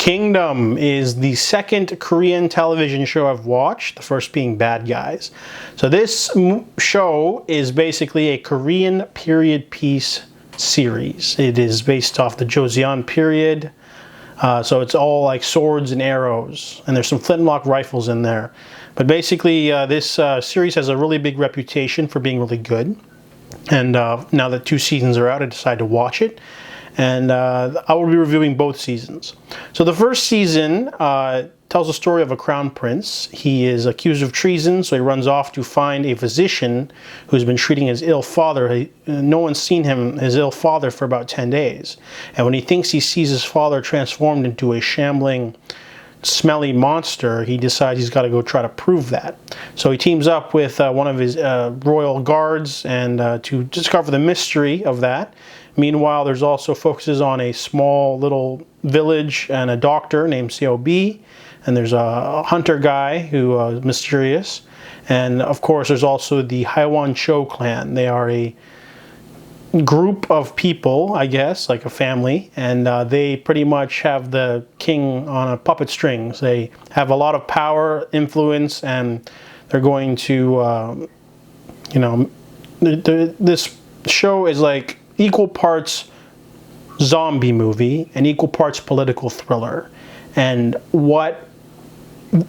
Kingdom is the second Korean television show I've watched, the first being Bad Guys. So this show is basically a Korean period piece series. It is based off the Joseon period. So it's all like swords and arrows, and there's some flintlock rifles in there. But basically this series has a really big reputation for being really good. And now that 2 seasons are out, I decided to watch it. And I will be reviewing both seasons. So the first season tells the story of a crown prince. He is accused of treason, so he runs off to find a physician who's been treating his ill father. No one's seen his ill father for about 10 days. And when he thinks he sees his father transformed into a shambling, smelly monster, he decides he's got to go try to prove that. So he teams up with one of his royal guards and to discover the mystery of that. Meanwhile, there's also focuses on a small little village and a doctor named Seo-bi, and there's a hunter guy who is mysterious, and of course there's also the Haiwan Cho clan. They are a group of people, I guess, like a family, and they pretty much have the king on a puppet strings. They have a lot of power, influence, and they're going to, you know, this show is like equal parts zombie movie and equal parts political thriller. And what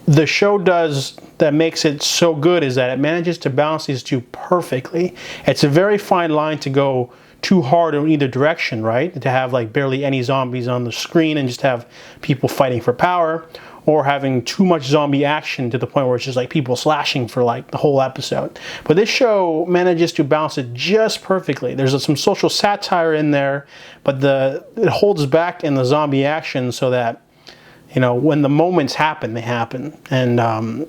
the show does that makes it so good is that it manages to balance these two perfectly. It's a very fine line to go too hard in either direction, right? To have like barely any zombies on the screen and just have people fighting for power, or having too much zombie action to the point where it's just like people slashing for like the whole episode. But this show manages to balance it just perfectly. There's some social satire in there, but it holds back in the zombie action so that, you know, when the moments happen, they happen. And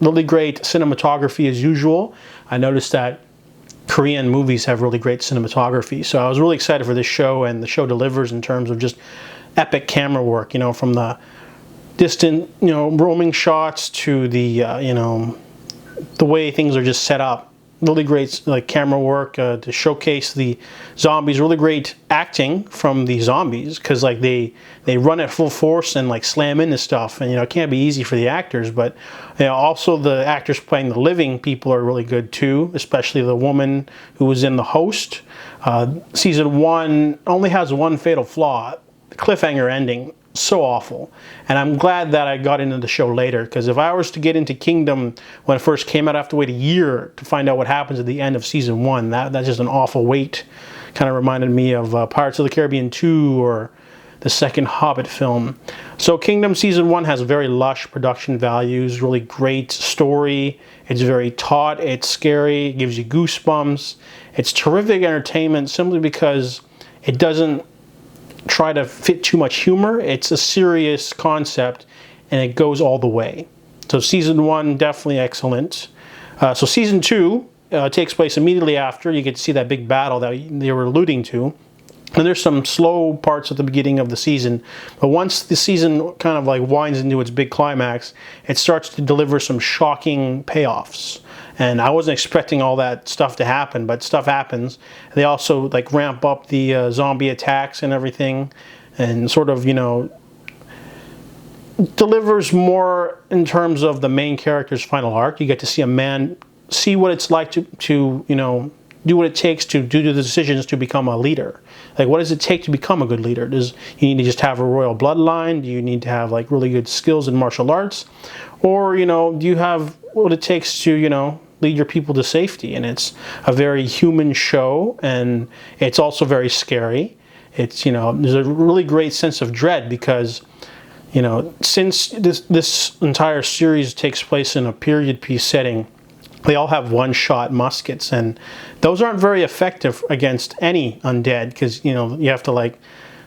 really great cinematography as usual. I noticed that Korean movies have really great cinematography. So I was really excited for this show, and the show delivers in terms of just epic camera work, you know, from the distant, you know, roaming shots to the, you know, the way things are just set up. Really great like camera work to showcase the zombies. Really great acting from the zombies, because like they run at full force and like slam into stuff, and you know it can't be easy for the actors. But you know, also the actors playing the living people are really good too, especially the woman who was in The Host. Season 1 only has one fatal flaw: the cliffhanger ending. So awful. And I'm glad that I got into the show later, because if I was to get into Kingdom when it first came out, I have to wait a year to find out what happens at the end of season 1. That's just an awful wait. Kind of reminded me of Pirates of the Caribbean 2 or the second Hobbit film. So Kingdom season 1 has very lush production values, really great story. It's very taut, it's scary, it gives you goosebumps. It's terrific entertainment simply because it doesn't try to fit too much humor. It's a serious concept, and it goes all the way. So season 1 definitely excellent. So season 2 takes place immediately after. You get to see that big battle that they were alluding to. And there's some slow parts at the beginning of the season, but once the season kind of like winds into its big climax, it starts to deliver some shocking payoffs. And I wasn't expecting all that stuff to happen, but stuff happens. They also like ramp up the zombie attacks and everything, and sort of, you know, delivers more in terms of the main character's final arc. You get to see a man see what it's like to you know, do what it takes to do the decisions to become a leader. Like, what does it take to become a good leader? You need to just have a royal bloodline? Do you need to have like really good skills in martial arts? Or, you know, do you have what it takes to, you know, lead your people to safety? And it's a very human show, and it's also very scary. It's, you know, there's a really great sense of dread because, you know, since this entire series takes place in a period piece setting, they all have one-shot muskets, and those aren't very effective against any undead, because, you know, you have to like,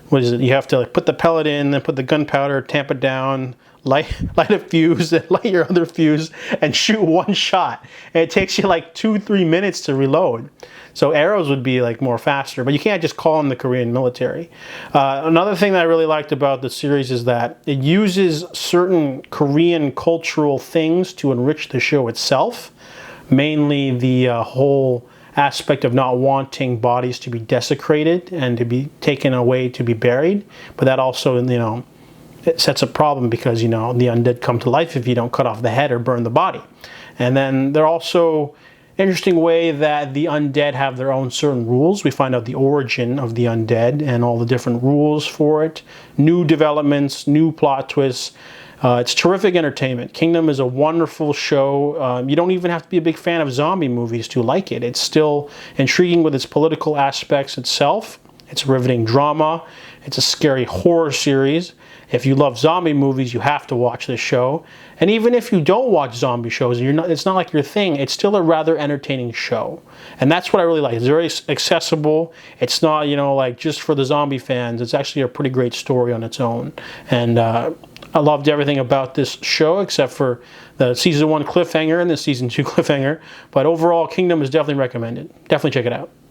what is it? You have to like put the pellet in, then put the gunpowder, tamp it down, light a fuse, and light your other fuse, and shoot one shot. And it takes you like 2-3 minutes to reload. So arrows would be like more faster, but you can't just call in the Korean military. Another thing that I really liked about the series is that it uses certain Korean cultural things to enrich the show itself. Mainly the whole aspect of not wanting bodies to be desecrated and to be taken away to be buried. But that also, you know, it sets a problem because, you know, the undead come to life if you don't cut off the head or burn the body. And then they're also interesting way that the undead have their own certain rules. We find out the origin of the undead and all the different rules for it. New developments, new plot twists. It's terrific entertainment. Kingdom is a wonderful show. You don't even have to be a big fan of zombie movies to like it. It's still intriguing with its political aspects itself. It's a riveting drama. It's a scary horror series. If you love zombie movies, you have to watch this show. And even if you don't watch zombie shows, it's not like your thing, it's still a rather entertaining show. And that's what I really like. It's very accessible. It's not, you know, like just for the zombie fans. It's actually a pretty great story on its own. And I loved everything about this show except for the season 1 cliffhanger and the season 2 cliffhanger. But overall, Kingdom is definitely recommended. Definitely check it out.